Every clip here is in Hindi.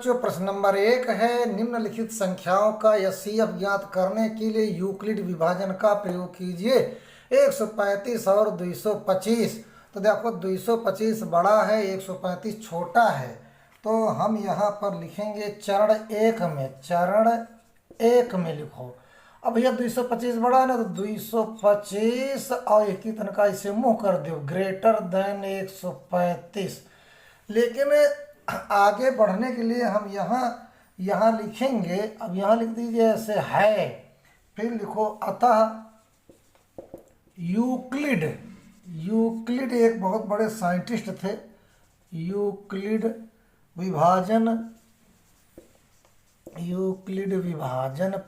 बच्चों प्रश्न नंबर 1 है, निम्नलिखित संख्याओं का एचसीएफ ज्ञात करने के लिए यूक्लिड विभाजन का प्रयोग कीजिए। 135 और 225। तो देखो 225 बड़ा है, 135 छोटा है। तो हम यहाँ पर लिखेंगे चरण एक में लिखो। अब भैया 225 बड़ा है ना, तो 225 और एक ही तनका इसे मुँह कर दो, ग्रेटर देन 135। लेकिन आगे बढ़ने के लिए हम यहाँ लिखेंगे। अब यहाँ लिख दीजिए ऐसे है, फिर लिखो अतः यूक्लिड एक बहुत बड़े साइंटिस्ट थे। यूक्लिड विभाजन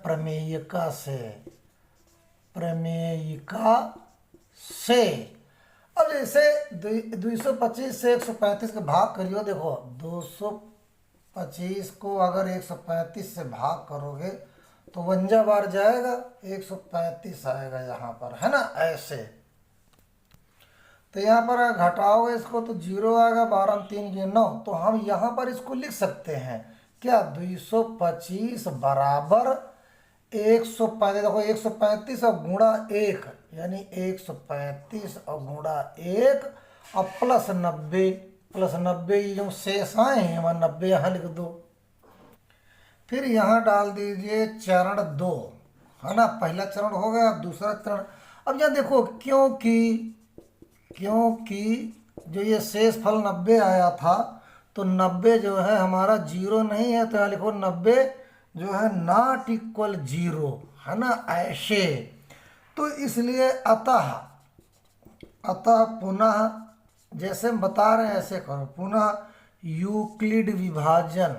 प्रमेयिका से। अब जैसे 225 से 135 का भाग करियो। देखो 225 को अगर 135 से भाग करोगे तो 52 बार जाएगा, 135 आएगा यहाँ पर, है ना, ऐसे। तो यहाँ पर घटाओगे इसको तो 0 आएगा, 12 3 के 9। तो हम यहाँ पर इसको लिख सकते हैं क्या, 225 बराबर 135। देखो 135 और गुणा 1 यानी 135 और गुणा 1 और प्लस 90 ये जो शेष आए हैं वहाँ 90 यहाँ लिख दो। फिर यहाँ डाल दीजिए चरण 2, है ना। पहला चरण हो गया, दूसरा चरण। अब यहाँ देखो क्योंकि जो ये शेष फल 90 आया था, तो 90 जो है हमारा 0 नहीं है, तो यहाँ लिखो 90 जो है नॉट इक्वल 0, है ना, ऐसे। तो इसलिए अतः पुनः जैसे हम बता रहे हैं ऐसे करो, पुनः यूक्लिड विभाजन।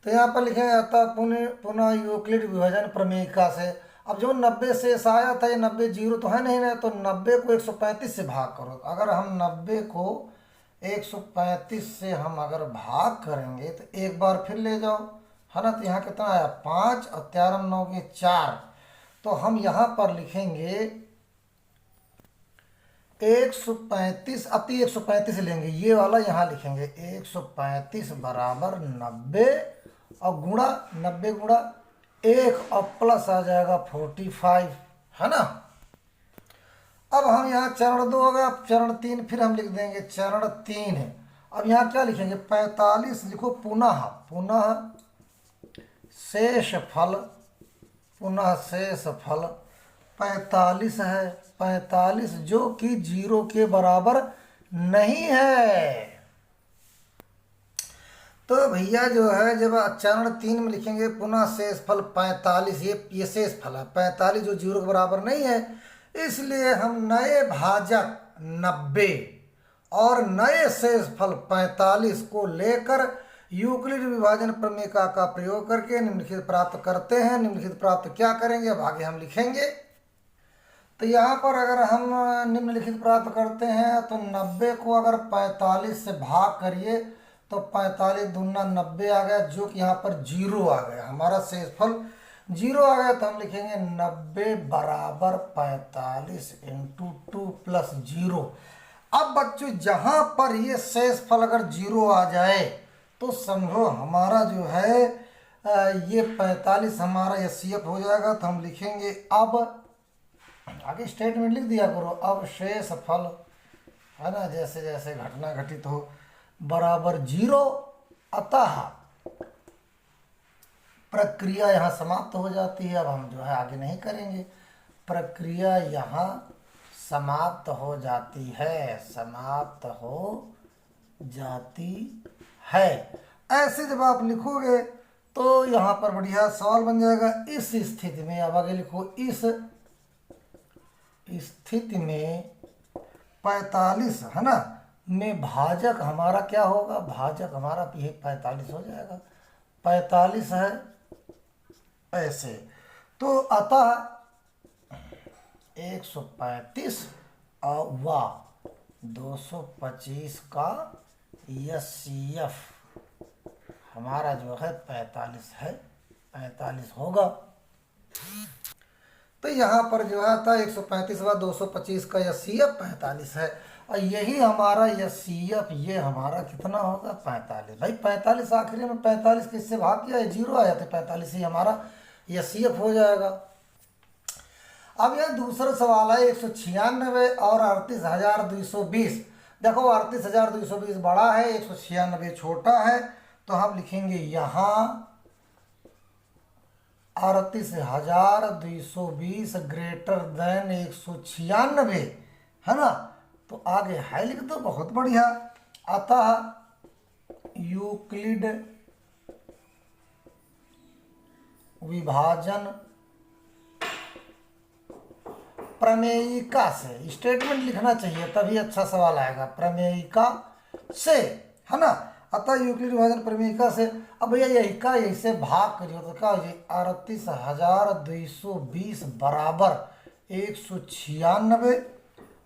तो यहाँ पर लिखेंगे अतः पुनः यूक्लिड विभाजन प्रमेयिका से। अब जो 90 शेष आया था, ये 90 0 तो है नहीं ना, तो 90 को 135 से भाग करो। अगर हम 90 को 135 से हम अगर भाग करेंगे तो एक बार फिर ले जाओ, है ना। तो यहाँ कितना आया, 5 और 4 9 के 4। तो हम यहाँ पर लिखेंगे 135, अति 135 लेंगे, ये वाला यहाँ लिखेंगे 135 बराबर 90 और गुणा 90 गुणा 1 और प्लस आ जाएगा 45, है ना। अब हम यहाँ चरण 2 हो गया। अब चरण 3 फिर हम लिख देंगे चरण 3 है। अब यहाँ क्या लिखेंगे, 45 लिखो, पुनः शेष फल 45 है। 45 जो कि 0 के बराबर नहीं है। तो भैया जो है जब चरण 3 में लिखेंगे पुनः शेष फल 45, ये शेष फल है 45 जो 0 के बराबर नहीं है, इसलिए हम नए भाजक 90 और नए शेष फल 45 को लेकर यूक्लिड विभाजन प्रमेयिका का प्रयोग करके निम्नलिखित प्राप्त करते हैं। निम्नलिखित प्राप्त क्या करेंगे, अब आगे हम लिखेंगे। तो यहाँ पर अगर हम निम्नलिखित प्राप्त करते हैं तो 90 को अगर 45 से भाग करिए तो 45 दूना 90 आ गया, जो कि यहाँ पर 0 आ गया, हमारा शेषफल 0 आ गया। तो हम लिखेंगे 90 बराबर 45 इंटू 2 प्लस 0। अब बच्चों जहाँ पर ये शेषफल अगर 0 आ जाए तो समझो हमारा जो है ये 45 हमारा एचसीएफ हो जाएगा। तो हम लिखेंगे अब आगे स्टेटमेंट लिख दिया करो, अब शेष फल, है ना, जैसे जैसे घटना घटित हो बराबर 0। अतः प्रक्रिया यहाँ समाप्त हो जाती है। अब हम जो है आगे नहीं करेंगे, प्रक्रिया यहाँ समाप्त हो जाती है। ऐसे जब आप लिखोगे तो यहाँ पर बढ़िया सवाल बन जाएगा। इस स्थिति में अब आगे लिखो, इस स्थिति में 45, है ना, में भाजक हमारा क्या होगा, भाजक हमारा 45 हो जाएगा। 45 है ऐसे। तो अतः 135 और व 225 का एचसीएफ हमारा जो है 45 है, 45 होगा। तो यहाँ पर जो है था 135 व 225 का एचसीएफ 45 है। और यही हमारा एचसीएफ ये हमारा कितना होगा 45। भाई 45 आखिरी में 45 किससे भाग किया है, जीरो आया तो 45 ही हमारा एचसीएफ हो जाएगा। अब यह दूसरा सवाल है 196 और 38,220। देखो 38,220 बड़ा है, 196 छोटा है, तो हम लिखेंगे यहाँ 38,220 ग्रेटर देन 196, है ना। तो आगे है लिख दो, बहुत बढ़िया। अतः यूक्लिड विभाजन प्रमेयिका से, स्टेटमेंट लिखना चाहिए तभी अच्छा सवाल आएगा, प्रमेयिका से, है ना। अतः यूक्लिड विभाजन प्रमेयिका से। अब भैया यही का यही से भाग करिए तो क्या हो जाए 38,220 बराबर 196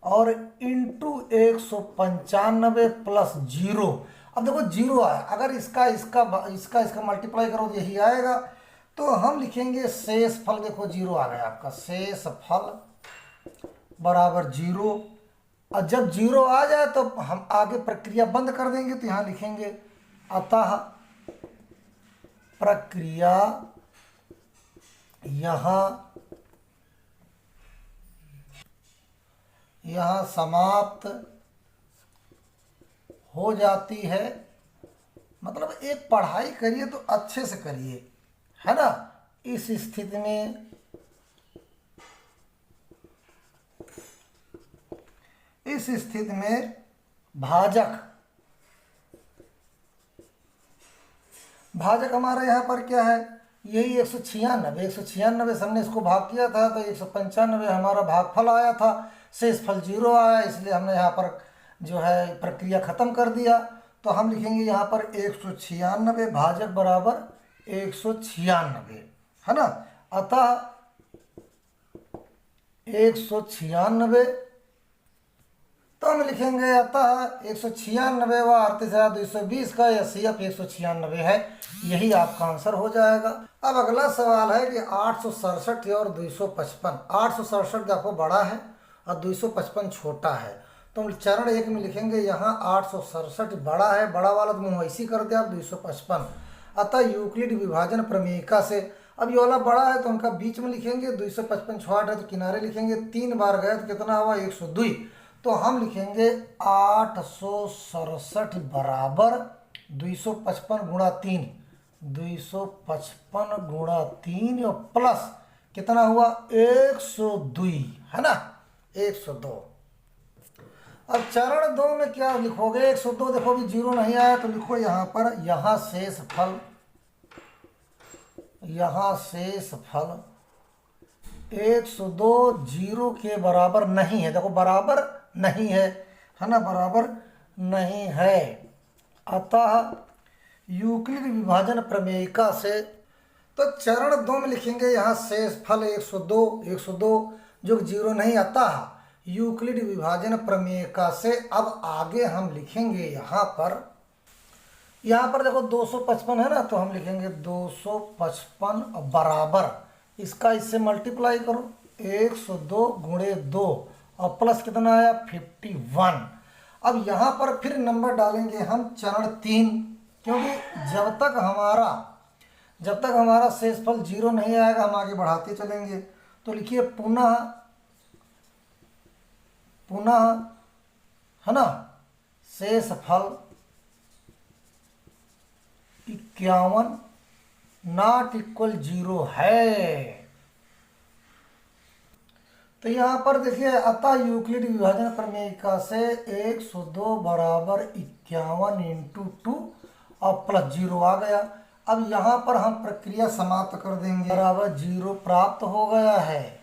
और इंटू 195 प्लस जीरो। अब देखो जीरो आया, अगर इसका मल्टीप्लाई करो तो यही आएगा, तो हम लिखेंगे शेष फल। देखो जीरो आ गया आपका, शेष फल बराबर जीरो। और जब जीरो आ जाए तो हम आगे प्रक्रिया बंद कर देंगे, तो यहाँ लिखेंगे अतः प्रक्रिया यहाँ समाप्त हो जाती है। मतलब एक पढ़ाई करिए तो अच्छे से करिए, है ना। इस स्थिति में भाजक हमारा यहाँ पर क्या है, यही 196 से हमने इसको भाग किया था, तो 195 हमारा भागफल आया था, शेष फल जीरो आया, इसलिए हमने यहाँ पर जो है प्रक्रिया खत्म कर दिया। तो हम लिखेंगे यहाँ पर 196 भाजक बराबर 196, है ना। अतः 196, तो हम लिखेंगे अतः 196 व 38,220 का एचसीएफ 196 है। यही आपका आंसर हो जाएगा। अब अगला सवाल है कि 867 और 255। 867 देखो बड़ा है और 255 छोटा है, तो हम चरण 1 में लिखेंगे यहाँ 867 बड़ा है, बड़ा वाला तो मुँह वैसी कर दिया, 255। अतः यूक्लिड विभाजन प्रमेयिका से, अब ये वाला बड़ा है तो उनका बीच में लिखेंगे, 255 छोटा है तो किनारे लिखेंगे, 3 बार गए तो कितना हुआ 102। तो हम लिखेंगे 867 बराबर 255 गुणा 3, 255 गुणा 3 और प्लस कितना हुआ 102, है ना, 102। अब चरण 2 में क्या लिखोगे, 102 देखो भी जीरो नहीं आया तो लिखो यहाँ पर, यहाँ शेष फल 102 जीरो के बराबर नहीं है। देखो बराबर नहीं है ना, बराबर नहीं है। अतः यूक्लिड विभाजन प्रमेयिका से, तो चरण 2 में लिखेंगे यहाँ शेष फल 102 जो जीरो नहीं आता, यूक्लिड विभाजन प्रमेयिका से। अब आगे हम लिखेंगे यहाँ पर देखो 255 है ना, तो हम लिखेंगे 255 बराबर, इसका इससे मल्टीप्लाई करो 102 गुणे 2 और प्लस कितना आया 51। अब यहाँ पर फिर नंबर डालेंगे हम चरण 3, क्योंकि जब तक हमारा शेषफल जीरो नहीं आएगा हम आगे बढ़ाते चलेंगे। तो लिखिए पुनः है ना, शेषफल 51 नॉट इक्वल जीरो है। तो यहाँ पर देखिए अतः यूक्लिड विभाजन प्रमेयिका से 102 बराबर 51 इंटू 2 और प्लस जीरो आ गया। अब यहाँ पर हम प्रक्रिया समाप्त कर देंगे, बराबर जीरो प्राप्त हो गया है।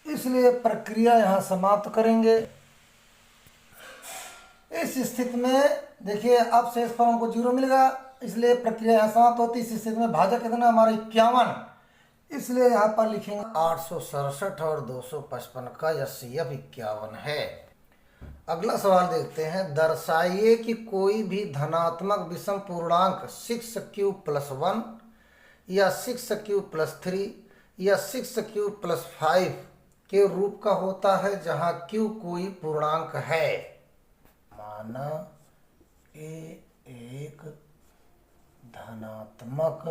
इसलिए प्रक्रिया यहाँ समाप्त करेंगे। इस स्थिति में देखिए अब शेषफल हमको जीरो मिलेगा, इसलिए प्रक्रिया यहाँ समाप्त होती है। इस स्थिति में भाजक कितना हमारा 51, इसलिए यहाँ पर लिखेंगे 867 और 255 का एचसीएफ 51 है। अगला सवाल देखते हैं। दर्शाइए कि कोई भी धनात्मक विषम पूर्णांक 6 क्यूब + 1 या 6 क्यूब + 3 या 6 क्यूब + 5 के रूप का होता है जहां क्यू कोई पूर्णांक है। माना ए एक धनात्मक,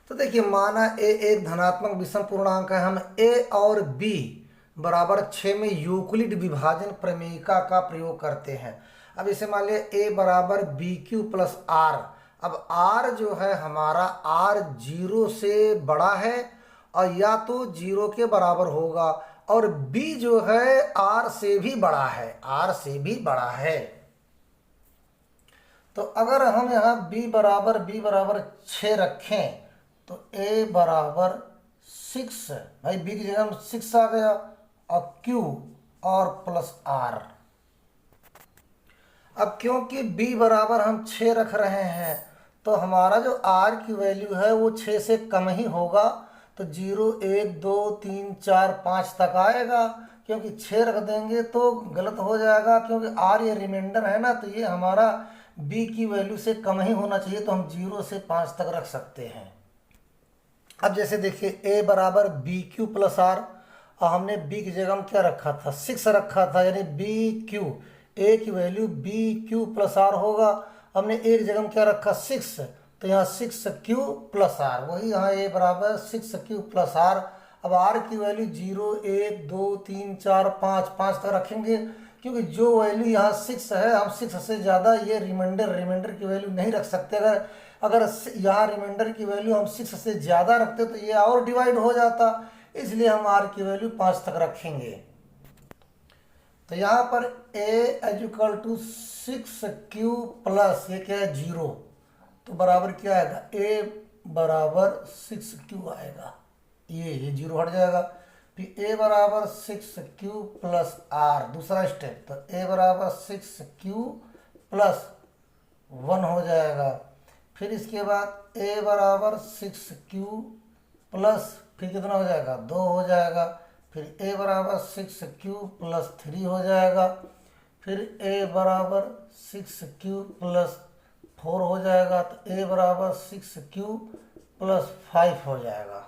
तो देखिए माना ए एक धनात्मक विषम पूर्णांक है। हम ए और बी बराबर 6 में यूक्लिड विभाजन प्रमेयिका का प्रयोग करते हैं। अब इसे मान लिया ए बराबर BQ+R। अब R जो है हमारा, R 0 से बड़ा है और या तो 0 के बराबर होगा, और B जो है R से भी बड़ा है, R से भी बड़ा है। तो अगर हम यहाँ B बराबर 6 रखें तो A बराबर 6, भाई B की जगह हम 6 आ गया, और Q और +R। अब क्योंकि B बराबर हम 6 रख रहे हैं तो हमारा जो R की वैल्यू है वो 6 से कम ही होगा, तो 0 1 2 3 4 5 तक आएगा। क्योंकि 6 रख देंगे तो गलत हो जाएगा, क्योंकि R ये रिमाइंडर है ना, तो ये हमारा B की वैल्यू से कम ही होना चाहिए, तो हम 0 से 5 तक रख सकते हैं। अब जैसे देखिए A बराबर BQ+R, और हमने B की जगह हम क्या रखा था, 6 रखा था, यानी BQ, A की वैल्यू BQ+R होगा। हमने A की जगह हम क्या रखा, 6, तो यहाँ 6Q+R, वही यहाँ A बराबर 6Q+R। अब R की वैल्यू 0 1 2 3 4 5 तक रखेंगे, क्योंकि जो वैल्यू यहाँ 6 है, हम 6 से ज़्यादा ये रिमाइंडर की वैल्यू नहीं रख सकते। अगर यहाँ रिमाइंडर की वैल्यू हम 6 से ज़्यादा रखते तो ये और डिवाइड हो जाता, इसलिए हम R की वैल्यू 5 तक रखेंगे। तो यहाँ पर A = 6Q+, ये क्या है 0, तो बराबर क्या आएगा, A बराबर 6Q आएगा, ये 0 हट जाएगा। फिर A बराबर 6Q+R, दूसरा स्टेप, तो A बराबर 6Q+1 हो जाएगा। फिर इसके बाद A बराबर 6Q+, फिर कितना हो जाएगा, 2 हो जाएगा। फिर A बराबर 6Q+3 हो जाएगा। फिर A बराबर 6Q+4 हो जाएगा, तो A बराबर 6Q+5 हो जाएगा।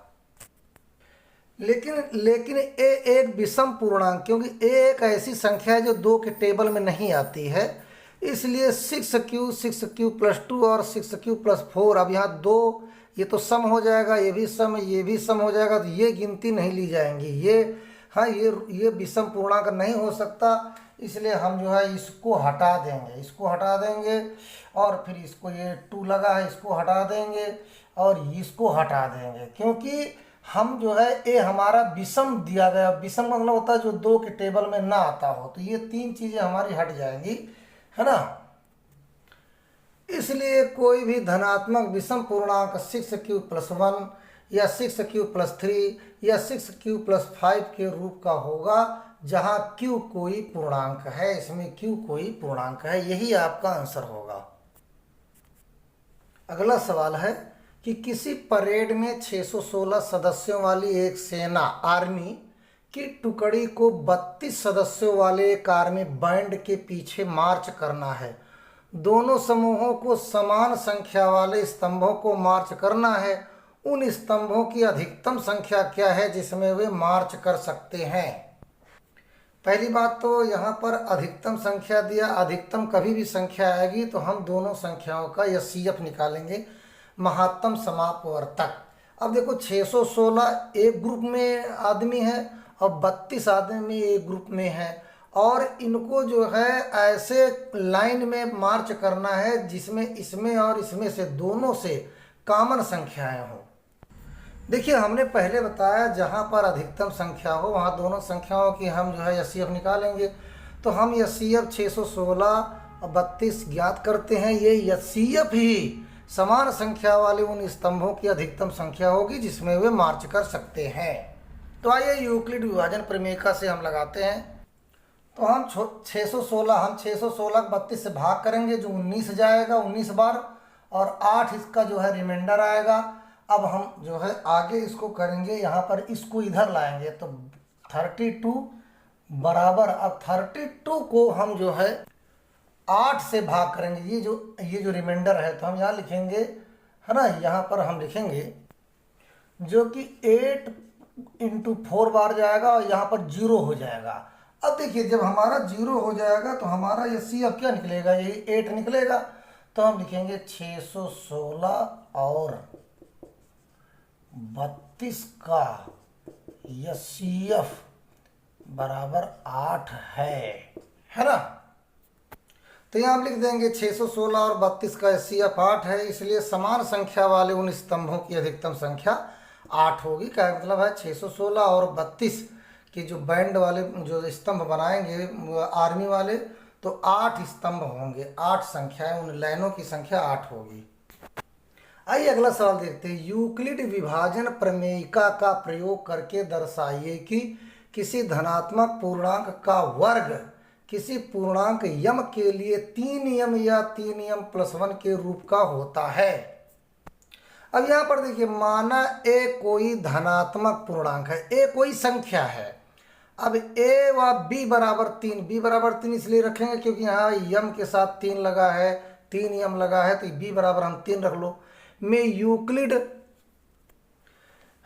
लेकिन A एक विषम पूर्णांक, क्योंकि A एक ऐसी संख्या है जो 2 के टेबल में नहीं आती है, इसलिए 6Q+2 और 6Q+4, अब यहाँ 2, ये तो सम हो जाएगा, ये भी सम, ये भी सम हो जाएगा, तो ये गिनती नहीं ली जाएंगी। ये हाँ, ये विषम पूर्णांक नहीं हो सकता, इसलिए हम जो है इसको हटा देंगे, और फिर इसको, ये 2 लगा है, इसको हटा देंगे और इसको हटा देंगे, क्योंकि हम जो है ए हमारा विषम दिया गया। विषम मतलब होता है जो 2 के टेबल में ना आता हो, तो ये 3 चीजें हमारी हट जाएंगी, है ना। इसलिए कोई भी धनात्मक विषम पूर्णांक 6Q+1 या 6Q+3 या 6Q+5 के रूप का होगा जहां Q कोई पूर्णांक है। इसमें Q कोई पूर्णांक है, यही आपका आंसर होगा। अगला सवाल है कि किसी परेड में 616 सदस्यों वाली एक सेना आर्मी की टुकड़ी को 32 सदस्यों वाले एक आर्मी बैंड के पीछे मार्च करना है। दोनों समूहों को समान संख्या वाले स्तंभों को मार्च करना है। उन स्तंभों की अधिकतम संख्या क्या है जिसमें वे मार्च कर सकते हैं। पहली बात तो यहाँ पर अधिकतम संख्या दिया, अधिकतम कभी भी संख्या आएगी तो हम दोनों संख्याओं का HCF निकालेंगे, महत्तम समापवर्तक। अब देखो 616 एक ग्रुप में आदमी है और 32 आदमी एक ग्रुप में है, और इनको जो है ऐसे लाइन में मार्च करना है जिसमें इसमें और इसमें से दोनों से कॉमन संख्याएं हों। देखिए हमने पहले बताया जहाँ पर अधिकतम संख्या हो वहाँ दोनों संख्याओं की हम जो है HCF निकालेंगे। तो हम HCF 616 और 32 ज्ञात करते हैं। ये HCF ही समान संख्या वाले उन स्तंभों की अधिकतम संख्या होगी जिसमें वे मार्च कर सकते हैं। तो आइए यूक्लिड विभाजन प्रमेयिका से हम लगाते हैं। तो हम 616 को 32 से भाग करेंगे जो 19 जाएगा 19 बार, और 8 इसका जो है रिमाइंडर आएगा। अब हम जो है आगे इसको करेंगे, यहाँ पर इसको इधर लाएंगे तो 32 बराबर, अब 32 को हम जो है 8 से भाग करेंगे। ये जो रिमाइंडर है तो हम यहाँ लिखेंगे, है ना, यहाँ पर हम लिखेंगे जो कि 8 इंटू 4 बार जाएगा और यहाँ पर 0 हो जाएगा। अब देखिए जब हमारा 0 हो जाएगा तो हमारा ये सी अब क्या निकलेगा, ये 8 निकलेगा। तो हम लिखेंगे 616 और 32 का यसीएफ बराबर 8 है ना। तो यहाँ हम लिख देंगे 616 और 32 का एचसीएफ 8 है, इसलिए समान संख्या वाले उन स्तंभों की अधिकतम संख्या 8 होगी। क्या मतलब है, 616 और 32 की जो बैंड वाले जो स्तंभ बनाएंगे आर्मी वाले, तो 8 स्तंभ होंगे, 8 संख्याएं, उन लाइनों की संख्या 8 होगी। आइए अगला सवाल देखते हैं। यूक्लिड विभाजन प्रमेयिका का प्रयोग करके दर्शाइए कि किसी धनात्मक पूर्णांक का वर्ग किसी पूर्णांक यम के लिए 3 यम या 3 यम प्लस 1 के रूप का होता है। अब यहाँ पर देखिए, माना ए कोई धनात्मक पूर्णांक है, ए कोई संख्या है। अब ए व बी बराबर 3, बी बराबर 3 इसलिए रखेंगे क्योंकि यहाँ यम के साथ 3 लगा है, 3 यम लगा है, तो बी बराबर हम 3 रख लो। में यूक्लिड,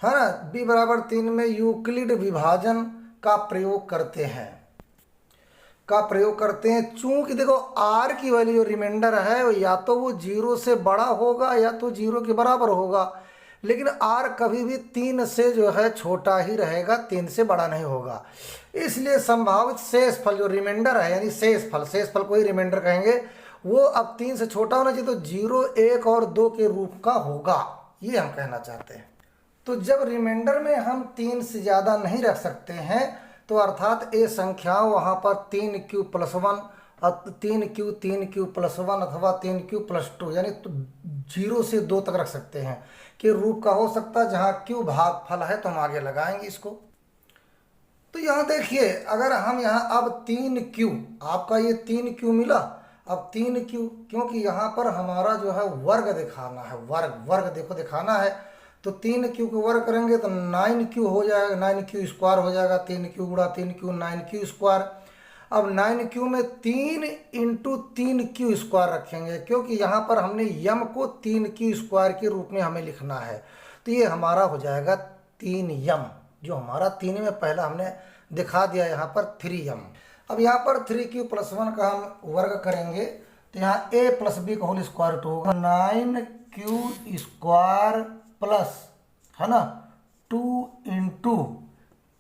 है ना, बी बराबर 3 में यूक्लिड विभाजन का प्रयोग करते हैं, चूंकि देखो आर की वैल्यू जो रिमाइंडर है वो या तो वो 0 से बड़ा होगा या तो 0 के बराबर होगा, लेकिन आर कभी भी 3 से जो है छोटा ही रहेगा, 3 से बड़ा नहीं होगा। इसलिए संभावित शेष फल जो रिमाइंडर है, यानी शेष फल को ही रिमाइंडर कहेंगे, वो अब 3 से छोटा होना चाहिए, तो 0, 1 और 2 के रूप का होगा, ये हम कहना चाहते हैं। तो जब रिमाइंडर में हम 3 से ज़्यादा नहीं रख सकते हैं, तो अर्थात ए संख्या वहाँ पर 3q प्लस 1, 3q प्लस 1 अथवा 3q प्लस 2, यानी 0 से 2 तक रख सकते हैं कि रूप का हो सकता है। जहाँ q भागफल है तो हम आगे लगाएंगे इसको। तो यहाँ देखिए, अगर हम यहाँ अब 3q, आपका ये 3q मिला, अब 3q, क्योंकि यहाँ पर हमारा जो है वर्ग दिखाना है, वर्ग देखो दिखाना है, तो 3q को वर्ग करेंगे तो 9q हो जाएगा, 9q स्क्वायर हो जाएगा, 3q गुणा 3q 9q स्क्वायर। अब 9q में 3 इंटू 3q स्क्वायर रखेंगे, क्योंकि यहाँ पर हमने यम को 3q स्क्वायर के रूप में हमें लिखना है, तो ये हमारा हो जाएगा 3 यम, जो हमारा 3 में पहला हमने दिखा दिया यहाँ पर 3 यम। अब यहाँ पर 3q प्लस 1 का हम वर्ग करेंगे, तो यहाँ a प्लस बी का होल स्क्वायर रूट होगा 9q स्क्वायर प्लस, है ना, 2 into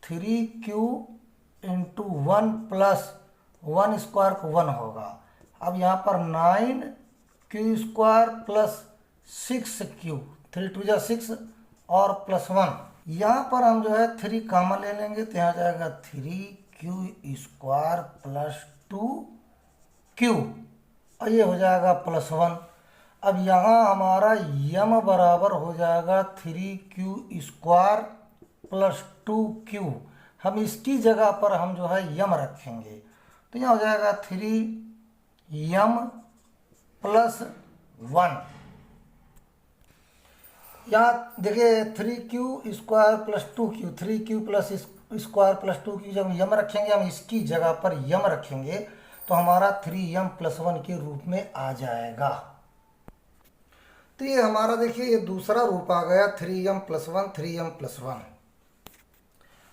3q into 1 plus 1 square को 1 होगा। अब यहाँ पर 9q स्क्वायर प्लस 6q, 3 2 जा 6 और प्लस 1, यहाँ पर हम जो है 3 कॉमन ले लेंगे, तो यहाँ जाएगा 3q स्क्वायर प्लस 2q और ये हो जाएगा प्लस 1। अब यहाँ हमारा यम बराबर हो जाएगा 3q स्क्वायर प्लस 2q, हम इसकी जगह पर हम जो है यम रखेंगे, तो यहाँ हो जाएगा 3 यम प्लस 1। यहाँ देखिए 3q square plus 2q, 3q plus square plus 2q, जब यम रखेंगे, हम इसकी जगह पर यम रखेंगे, तो हमारा 3m प्लस 1 के रूप में आ जाएगा। तो ये हमारा देखिए ये दूसरा रूप आ गया 3m प्लस 1, 3m प्लस 1।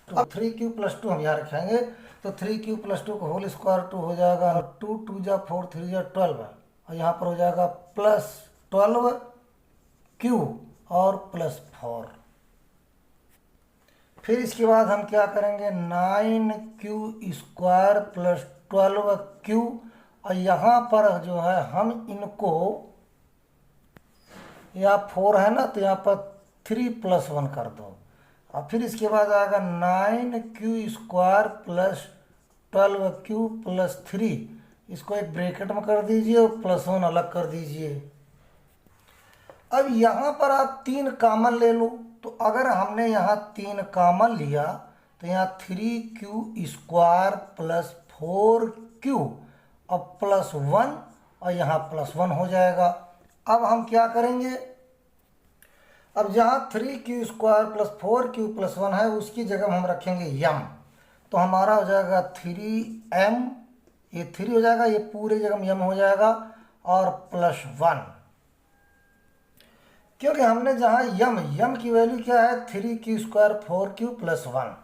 अब 3q प्लस 2 हम यहाँ रखेंगे, तो 3q प्लस 2 का होल स्क्वायर 2 हो जाएगा, 2 2 जा 4 3 जा 12, और यहाँ पर हो जाएगा प्लस 12q और प्लस 4। फिर इसके बाद हम क्या करेंगे, 9q स्क्वायर प्लस 12q, और यहाँ पर जो है हम इनको, या 4 है ना, तो यहाँ पर 3 प्लस 1 कर दो, और फिर इसके बाद आएगा 9q square plus 12q plus 3, इसको एक ब्रैकेट में कर दीजिए और प्लस 1 अलग कर दीजिए। अब यहाँ पर आप 3 कॉमन ले लो, तो अगर हमने यहाँ 3 कॉमन लिया, तो यहाँ 3q स्क्वायर प्लस 4q और प्लस 1, और यहाँ प्लस 1 हो जाएगा। अब हम क्या करेंगे, अब जहाँ 3q square plus 4q plus 1 है, उसकी जगह हम रखेंगे यम, तो हमारा हो जाएगा 3m, ये 3 हो जाएगा, ये पूरे जगह m हो जाएगा और +1, क्योंकि हमने जहाँ यम की वैल्यू क्या है 3q² 4q + 1।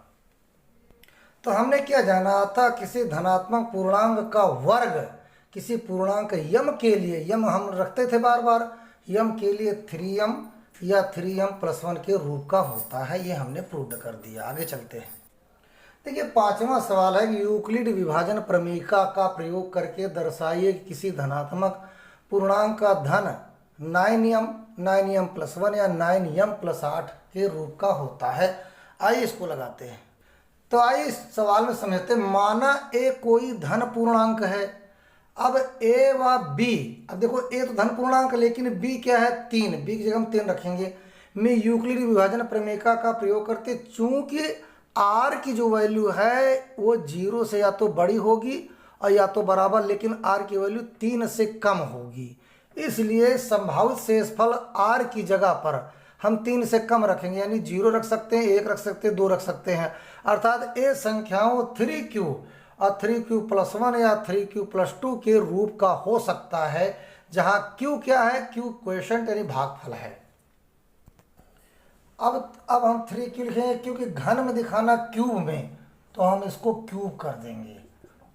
तो हमने क्या जाना था, किसी धनात्मक पूर्णांक का वर्ग किसी पूर्णांक यम के लिए, यम हम रखते थे बार बार, यम के लिए 3m या 3m + 1 के रूप का होता है। ये हमने प्रूव कर दिया। आगे चलते हैं। देखिए 5वां सवाल है कि यूक्लिड विभाजन प्रमेयिका का प्रयोग करके दर्शाइए कि किसी धनात्मक पूर्णांक का धन 9m, 9m + 1 या 9m + 8 के रूप का होता है। आइए इसको लगाते हैं। तो आइए इस सवाल में समझते हैं। माना ए कोई धन पूर्णांक है। अब ए व बी, अब देखो ए तो धन पूर्णांक लेकिन बी क्या है 3, बी की जगह हम 3 रखेंगे। में यूक्लिड विभाजन प्रमेयिका का प्रयोग करते, चूंकि आर की जो वैल्यू है वो 0 से या तो बड़ी होगी और या तो बराबर, लेकिन आर की वैल्यू 3 से कम होगी, इसलिए संभावित शेषफल आर की जगह पर हम 3 से कम रखेंगे, यानी 0 रख सकते हैं, 1 रख सकते हैं, 2 रख सकते हैं। अर्थात ए संख्याओं 3q और 3q + 1 या 3q + 2 के रूप का हो सकता है, जहां q क्या है, q क्वोशंट यानी भागफल है। अब हम 3q लिखेंगे, क्योंकि घन में दिखाना क्यूब में, तो हम इसको क्यूब कर देंगे।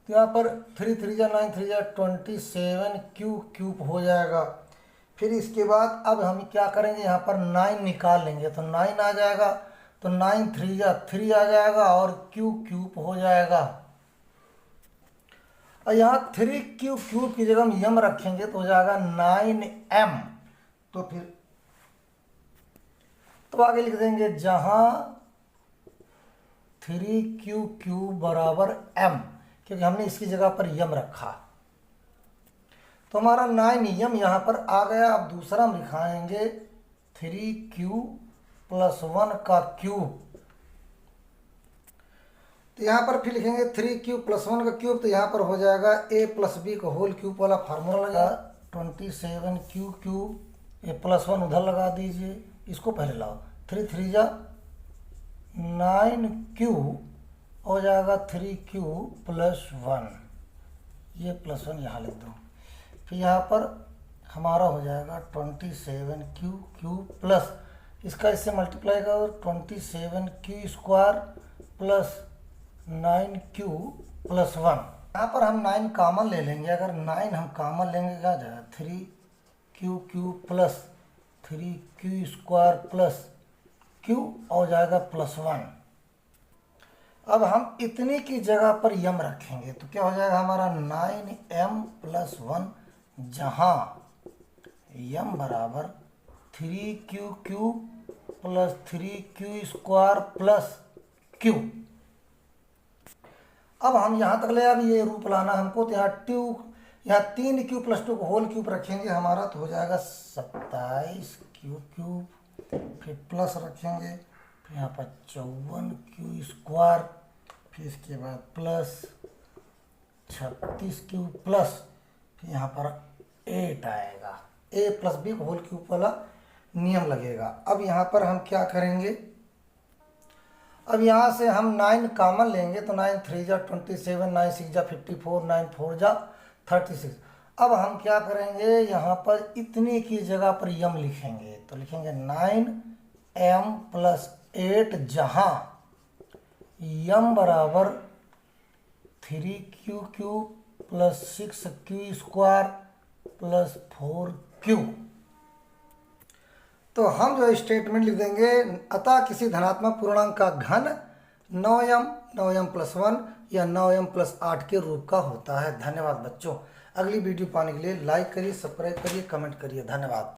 तो यहाँ पर 3 3 जा 9 3 जा 27q क्यूब हो जाएगा। फिर इसके बाद अब हम क्या करेंगे, यहाँ पर 9 निकाल लेंगे तो 9 आ जाएगा, तो 9 3 जा 3 आ जाएगा और q क्यूब हो जाएगा। और यहाँ 3q क्यूब की जगह हम यम रखेंगे तो हो जाएगा 9m। तो आगे लिख देंगे जहाँ 3q क्यूब = m, क्योंकि हमने इसकी जगह पर यम रखा, तो हमारा 9m यहाँ पर आ गया। अब दूसरा हम लिखाएंगे 3q + 1 का क्यूब, तो यहाँ पर फिर लिखेंगे 3q + 1 का क्यूब, तो यहाँ पर हो जाएगा a + b का होल क्यूब वाला फार्मूला लगा 27q क्यूब, a + 1 उधर लगा दीजिए, इसको पहले लाओ, 3 3 जा 9q हो जाएगा 3q + 1, ये +1 यहाँ लिख दो। फिर यहाँ पर हमारा हो जाएगा 27q क्यूब प्लस इसका इससे मल्टीप्लाई करो 27q² + 9q + 1। यहाँ पर हम 9 कॉमन ले लेंगे, अगर 9 हम कॉमन लेंगे क्या जाएगा 3q cube plus 3q² + q हो जाएगा +1। अब हम इतनी की जगह पर यम रखेंगे तो क्या हो जाएगा हमारा 9m + 1, जहाँ यम = 3q क्यूब + 3q² + q। अब हम यहाँ तक ले, अब ये रूप लाना हमको, तो यहाँ 3q + 2 को होल क्यूब रखेंगे हमारा, तो हो जाएगा 27q क्यूब, फिर प्लस रखेंगे, फिर यहाँ पर 54q², फिर इसके बाद प्लस 36q प्लस, फिर यहाँ पर 8 आएगा, a + b को होल क्यूब वाला नियम लगेगा। अब यहाँ पर हम क्या करेंगे, अब यहाँ से हम 9 कॉमन लेंगे, तो 9 3 जा 27, 9 6 जा 54, 9 4 जा 36। अब हम क्या करेंगे, यहाँ पर इतनी की जगह पर यम लिखेंगे, तो लिखेंगे 9m + 8, जहाँ यम = 3q क्यूब + 6q² + 4q। तो हम जो स्टेटमेंट लिख देंगे, अतः किसी धनात्मक पूर्णांक का घन 9m, 9m + 1 या 9m + 8 के रूप का होता है। धन्यवाद बच्चों। अगली वीडियो पाने के लिए लाइक करिए, सब्सक्राइब करिए, कमेंट करिए। धन्यवाद।